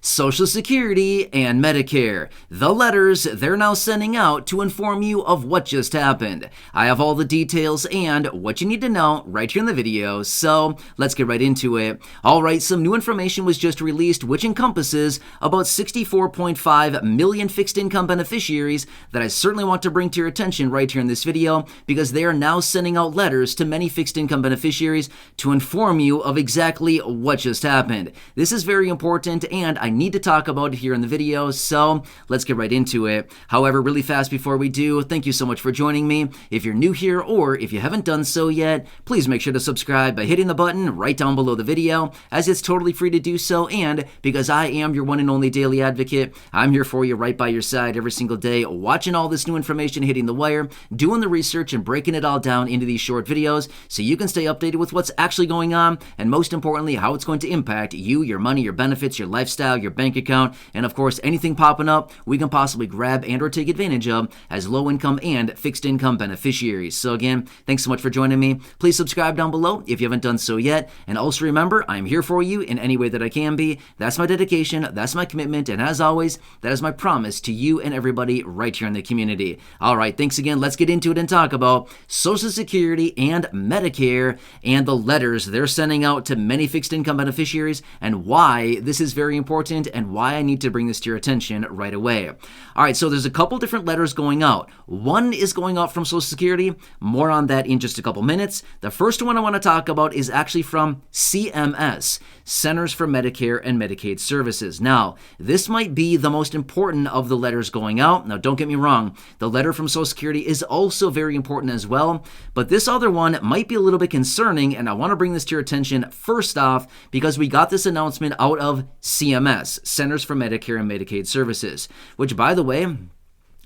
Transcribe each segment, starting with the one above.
Social Security and Medicare. The letters they're now sending out to inform you of what just happened. I have all the details and what you need to know right here in the video, so let's get right into it. Alright, some new information was just released which encompasses about 64.5 million fixed income beneficiaries that I certainly want to bring to your attention right here in this video because they are now sending out letters to many fixed income beneficiaries to inform you of exactly what just happened. This is very important and I need to talk about it here in the video, so let's get right into it. However, really fast before we do, thank you so much for joining me. If you're new here or if you haven't done so yet, please make sure to subscribe by hitting the button right down below the video, as it's totally free to do so, and because I am your one and only daily advocate, I'm here for you right by your side every single day, watching all this new information hitting the wire, doing the research and breaking it all down into these short videos so you can stay updated with what's actually going on, and most importantly, how it's going to impact you, your money, your benefits, your lifestyle, your bank account, and of course anything popping up we can possibly grab and or take advantage of as low income and fixed income beneficiaries. So again, thanks so much for joining me. Please subscribe down below if you haven't done so yet, and also remember, I'm here for you in any way that I can be. That's my dedication, that's my commitment, and as always, that is my promise to you and everybody right here in the community. Alright, thanks again. Let's get into it and talk about Social Security and Medicare and the letters they're sending out to many fixed income beneficiaries and why this is very important and why I need to bring this to your attention right away. Alright, so there's a couple different letters going out. One is going out from Social Security. More on that in just a couple minutes. The first one I want to talk about is actually from CMS, Centers for Medicare and Medicaid Services. Now, this might be the most important of the letters going out. Now, don't get me wrong, the letter from Social Security is also very important as well, but this other one might be a little bit concerning, and I want to bring this to your attention first off because we got this announcement out of CMS, Centers for Medicare and Medicaid Services, which, by the way,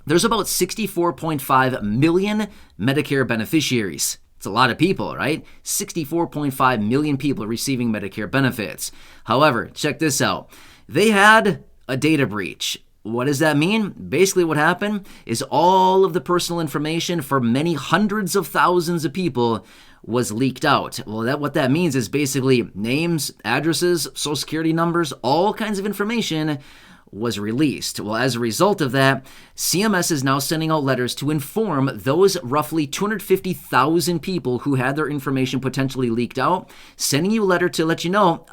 there's about 64.5 million Medicare beneficiaries. It's a lot of people, right? 64.5 million people receiving Medicare benefits. However, check this out. They had a data breach. What does that mean? Basically what happened is all of the personal information for many hundreds of thousands of people was leaked out. Well, what that means is basically names, addresses, social security numbers, all kinds of information was released. Well, as a result of that, CMS is now sending out letters to inform those roughly 250,000 people who had their information potentially leaked out, sending you a letter to let you know,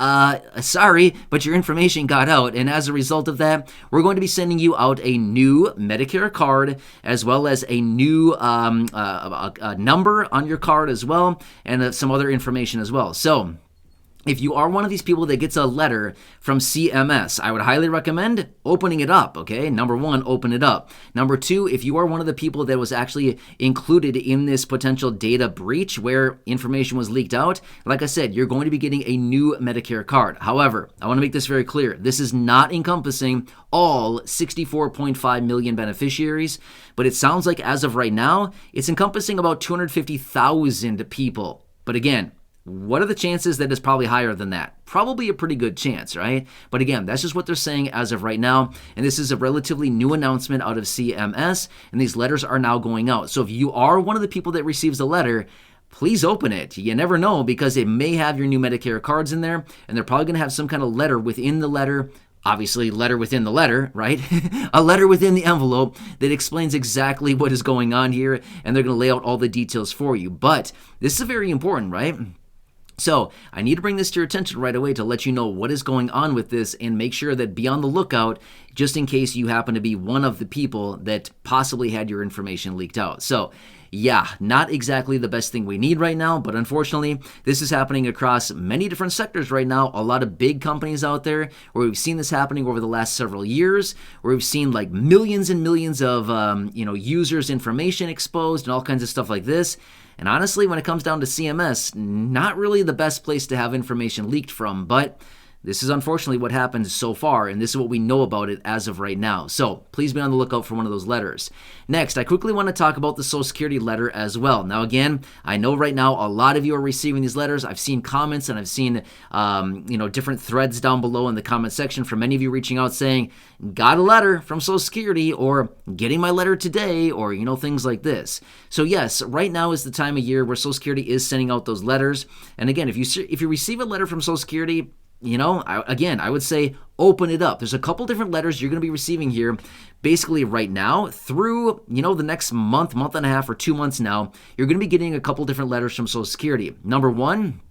sorry, but your information got out. And as a result of that, we're going to be sending you out a new Medicare card, as well as a new a number on your card as well, and some other information as well. So, if you are one of these people that gets a letter from CMS, I would highly recommend opening it up, okay? Number one, open it up. Number two, if you are one of the people that was actually included in this potential data breach where information was leaked out, like I said, you're going to be getting a new Medicare card. However, I want to make this very clear. This is not encompassing all 64.5 million beneficiaries, but it sounds like as of right now, it's encompassing about 250,000 people. But again, what are the chances that it's probably higher than that? Probably a pretty good chance, right? But again, that's just what they're saying as of right now. And this is a relatively new announcement out of CMS, and these letters are now going out. So if you are one of the people that receives the letter, please open it. You never know, because it may have your new Medicare cards in there, and they're probably going to have some kind of letter within the letter. Obviously, letter within the letter, right? A letter within the envelope that explains exactly what is going on here, and they're going to lay out all the details for you. But this is very important, right? So I need to bring this to your attention right away to let you know what is going on with this and make sure that be on the lookout just in case you happen to be one of the people that possibly had your information leaked out. So yeah, not exactly the best thing we need right now, but unfortunately, this is happening across many different sectors right now. A lot of big companies out there where we've seen this happening over the last several years, where we've seen like millions and millions of users' information exposed and all kinds of stuff like this. And honestly, when it comes down to CMS, not really the best place to have information leaked from, but this is unfortunately what happened so far, and this is what we know about it as of right now. So please be on the lookout for one of those letters. Next, I quickly want to talk about the Social Security letter as well. Now again, I know right now a lot of you are receiving these letters. I've seen comments and I've seen different threads down below in the comment section from many of you reaching out saying, got a letter from Social Security, or getting my letter today, or things like this. So yes, right now is the time of year where Social Security is sending out those letters. And again, if you receive a letter from Social Security, I would say open it up. There's a couple different letters you're going to be receiving here basically right now through, the next month, month and a half, or 2 months now. You're going to be getting a couple different letters from Social Security. Number one,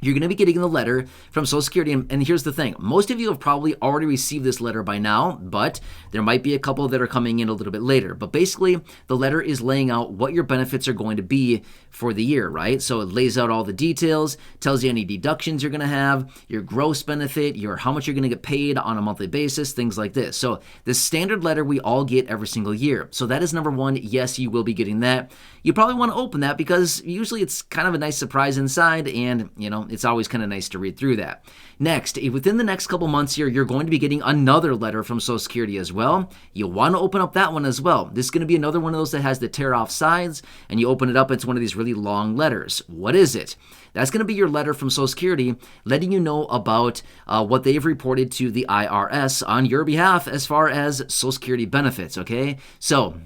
you're going to be getting the letter from Social Security, and here's the thing. Most of you have probably already received this letter by now, but there might be a couple that are coming in a little bit later. But basically, the letter is laying out what your benefits are going to be for the year, right? So it lays out all the details, tells you any deductions you're going to have, your gross benefit, how much you're going to get paid on a monthly basis, things like this. So the standard letter we all get every single year. So that is number one. Yes, you will be getting that. You probably want to open that because usually it's kind of a nice surprise inside, and, it's always kind of nice to read through that. Next, within the next couple months here, you're going to be getting another letter from Social Security as well. You'll want to open up that one as well. This is going to be another one of those that has the tear-off sides, and you open it up, it's one of these really long letters. What is it? That's going to be your letter from Social Security letting you know about what they've reported to the IRS on your behalf as far as Social Security benefits, okay? So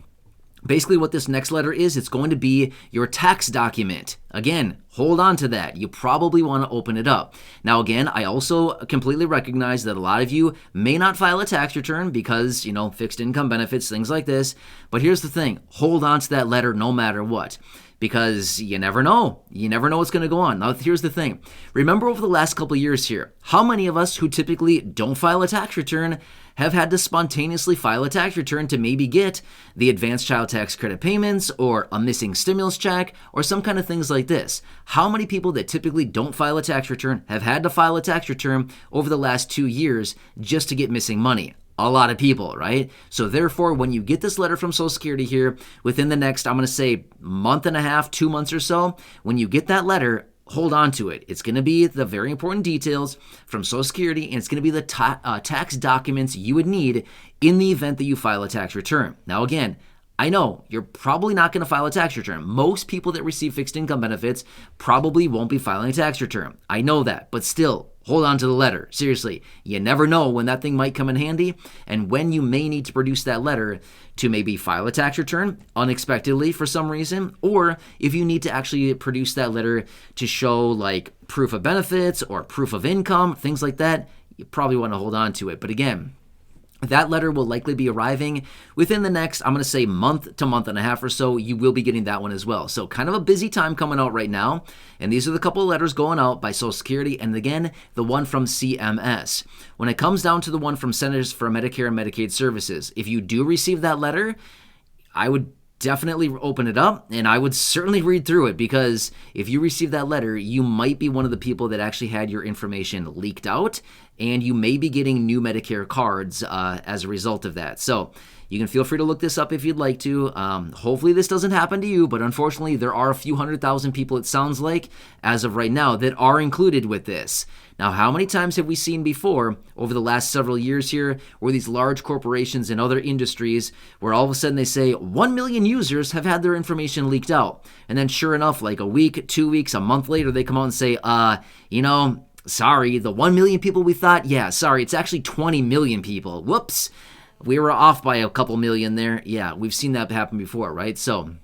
basically what this next letter is, it's going to be your tax document. Again, hold on to that. You probably want to open it up. Now, again, I also completely recognize that a lot of you may not file a tax return because, fixed income benefits, things like this. But here's the thing. Hold on to that letter no matter what, because you never know. You never know what's going to go on. Now, here's the thing. Remember over the last couple of years here, how many of us who typically don't file a tax return have had to spontaneously file a tax return to maybe get the advanced child tax credit payments or a missing stimulus check or some kind of things like this? How many people that typically don't file a tax return have had to file a tax return over the last 2 years just to get missing money? A lot of people, right? So therefore, when you get this letter from Social Security here within the next, I'm going to say month and a half, 2 months or so, when you get that letter, hold on to it. It's going to be the very important details from Social Security, and it's going to be the tax documents you would need in the event that you file a tax return. Now, again, I know you're probably not going to file a tax return. Most people that receive fixed income benefits probably won't be filing a tax return. I know that, but still, hold on to the letter. Seriously, you never know when that thing might come in handy and when you may need to produce that letter to maybe file a tax return unexpectedly for some reason, or if you need to actually produce that letter to show like proof of benefits or proof of income, things like that, you probably want to hold on to it. But again, that letter will likely be arriving within the next, I'm going to say, month to month and a half or so. You will be getting that one as well. So kind of a busy time coming out right now. And these are the couple of letters going out by Social Security. And again, the one from CMS. When it comes down to the one from Centers for Medicare and Medicaid Services, if you do receive that letter, I would definitely open it up, and I would certainly read through it, because if you receive that letter, you might be one of the people that actually had your information leaked out, and you may be getting new Medicare cards as a result of that. So you can feel free to look this up if you'd like to. Hopefully this doesn't happen to you, but unfortunately there are a few 100,000 people, it sounds like, as of right now, that are included with this. Now, how many times have we seen before over the last several years here where these large corporations and other industries, where all of a sudden they say 1 million users have had their information leaked out, and then sure enough, like a week, 2 weeks, a month later, they come out and say, sorry, the 1 million people we thought, sorry, it's actually 20 million people. Whoops. We were off by a couple million there. Yeah, we've seen that happen before, right? So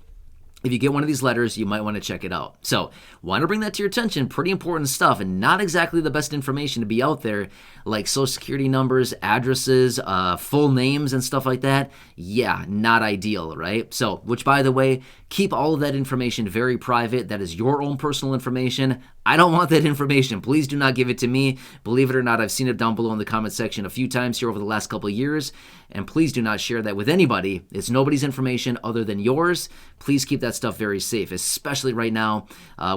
if you get one of these letters, you might want to check it out. So want to bring that to your attention. Pretty important stuff, and not exactly the best information to be out there, like Social Security numbers, addresses, full names and stuff like that. Yeah, not ideal, right? So, which, by the way, keep all of that information very private. That is your own personal information. I don't want that information. Please do not give it to me. Believe it or not, I've seen it down below in the comment section a few times here over the last couple of years, and please do not share that with anybody. It's nobody's information other than yours. Please keep that stuff very safe, especially right now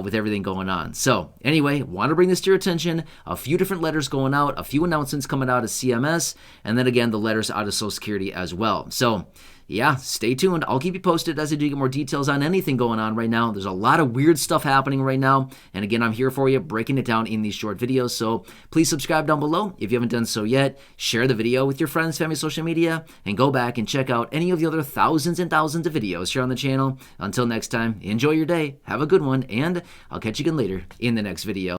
with everything going on. So anyway, want to bring this to your attention. A few different letters going out, a few announcements coming out of CMS, and then again, the letters out of Social Security as well. So yeah, stay tuned. I'll keep you posted as I do get more details on anything going on right now. There's a lot of weird stuff happening right now. And again, I'm here for you, breaking it down in these short videos. So please subscribe down below if you haven't done so yet. Share the video with your friends, family, social media, and go back and check out any of the other thousands and thousands of videos here on the channel. Until next time, enjoy your day, have a good one, and I'll catch you again later in the next video.